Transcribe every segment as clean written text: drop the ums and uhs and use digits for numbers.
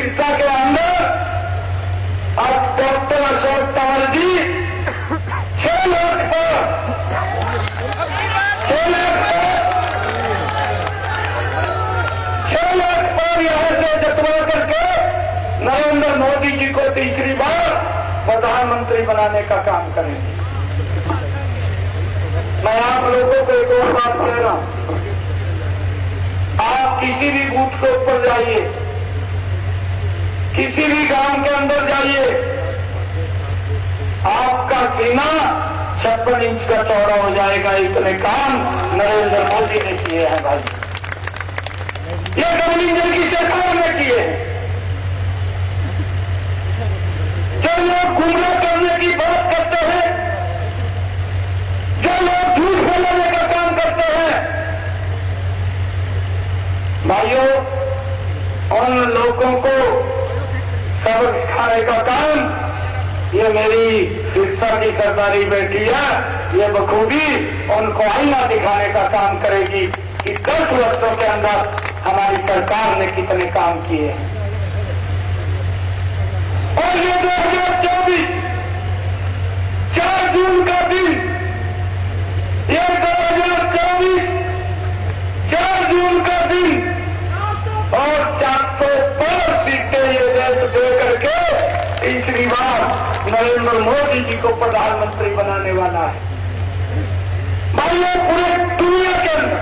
सिरसा के अंदर डॉक्टर अशोक तंवर जी 6 लाख पर यहां से जतवा करके नरेंद्र मोदी जी को तीसरी बार प्रधानमंत्री बनाने का काम करेंगे। मैं आप लोगों को एक और बात कह रहा हूं, आप किसी भी बूथ के ऊपर जाइए, किसी भी गांव के अंदर जाइए, आपका सीना 56 इंच का चौड़ा हो जाएगा। इतने काम नरेंद्र मोदी ने किए हैं भाई, ये डबल इंजन की सरकार ने किए हैं। जो लोग गुमराह करने की बात करते हैं, जो लोग झूठ फैलाने का काम करते हैं, भाइयों उन लोगों को सबक सिखाने का काम ये मेरी सिरसा की सरदारी बेटी है, ये बखूबी उनको आईना दिखाने का काम करेगी कि 10 वर्षों के अंदर हमारी सरकार ने कितने काम किए हैं। और ये 2024 4 जून का दिन, ये 2024 4 जून का दिन और 405 सीटें ये देश दे करके तीसरी बार नरेंद्र मोदी जी को प्रधानमंत्री बनाने वाला है। भाइयों पूरे दुनिया के अंदर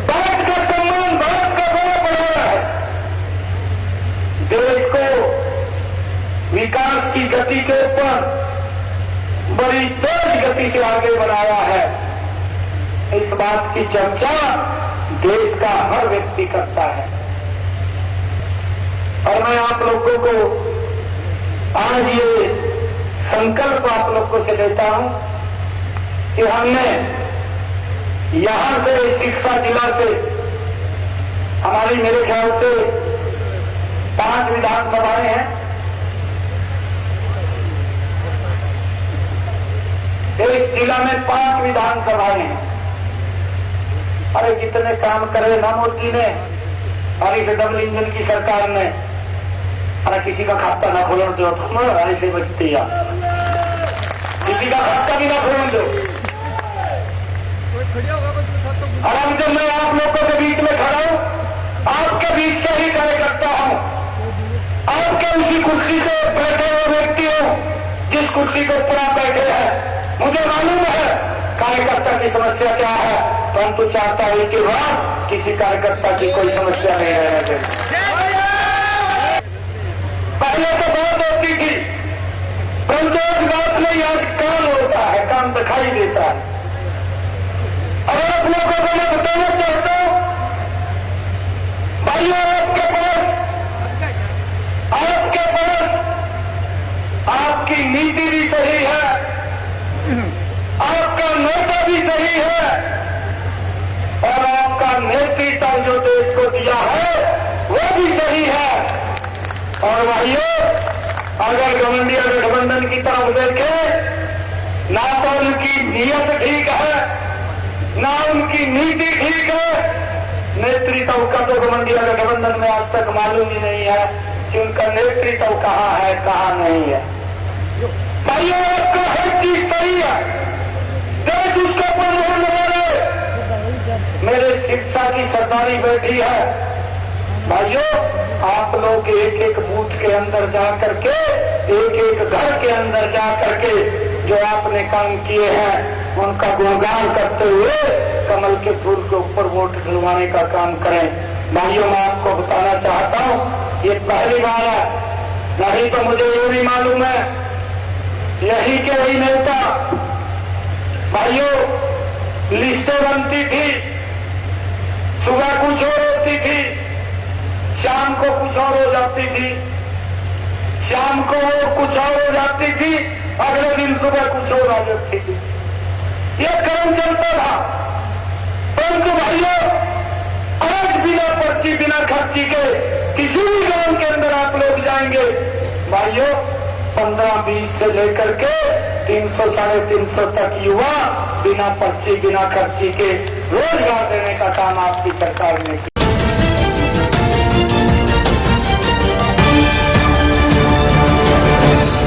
भारत का सम्मान, भारत का गौरव बढ़ाया है, देश को विकास की गति के ऊपर बड़ी तेज गति से आगे बढ़ाया है। इस बात की चर्चा देश का हर व्यक्ति करता है। और मैं आप लोगों को आज ये संकल्प आप लोगों से लेता हूं कि हमने यहां से सिरसा जिला से हमारी मेरे ख्याल से 5 विधानसभाएं हैं। इस जिला में 5 विधानसभाएं हैं। अरे कितने काम करे ना मोदी ने और इस डबल इंजन की सरकार ने। अरे किसी का खाता ना खोलन दो, तुम ऐसे बचते या किसी का खाता भी ना खोलन दो। और अब जब मैं आप लोगों के बीच में खड़ा हूं, आपके बीच का ही कार्यकर्ता हूं, आपके उसी कुर्सी से बैठे हुए व्यक्ति हूं जिस कुर्सी के ऊपर आप बैठे हैं। मुझे मालूम है कार्यकर्ता की समस्या क्या है, परंतु चाहता हूं कि वहां किसी कार्यकर्ता की कोई समस्या नहीं रहने देगी। पहले तो बात होती थी, परंतु इस बात में आज काम होता है, काम दिखाई देता है। और आप लोगों को मैं बताना चाहता हूं भाइयों, आपके पास आपकी नीति भी सही है, आपका नेता भी सही है और आपका नेतृत्व जो देश को दिया है वो भी सही है। और भाइयों अगर गठबंधन गठबंधन की तरफ देखें, ना तो उनकी नीयत ठीक है, ना उनकी नीति ठीक है। नेतृत्व का तो गठबंधन में आज तक मालूम ही नहीं है कि उनका नेतृत्व कहाँ है कहाँ नहीं है। भाइयों आपका हर चीज सही है, देश उसके ऊपर मोहर लगा रहे। मेरे सिरसा की सरदारी बैठी है। भाइयों आप लोग एक एक बूथ के अंदर जा करके, एक एक घर के अंदर जा करके जो आपने काम किए हैं उनका गुणगान करते हुए कमल के फूल के ऊपर वोट दिलवाने का काम करें। भाइयों मैं आपको बताना चाहता हूं ये पहली बार है, नहीं तो मुझे ये भी मालूम है यही के वही नेता। भाइयों लिस्टें बनती थी, सुबह कुछ और होती थी, शाम को कुछ और हो जाती थी, शाम को कुछ और हो जाती थी, अगले दिन सुबह कुछ और आ जाती थी। यह क्रम चलता था। परंतु भाइयों आज बिना पर्ची बिना खर्ची के किसी भी गांव के अंदर आप लोग जाएंगे, भाइयों 15-20 से लेकर के 300-350 तक युवा बिना पर्ची बिना खर्ची के रोजगार देने का काम आपकी सरकार ने किया।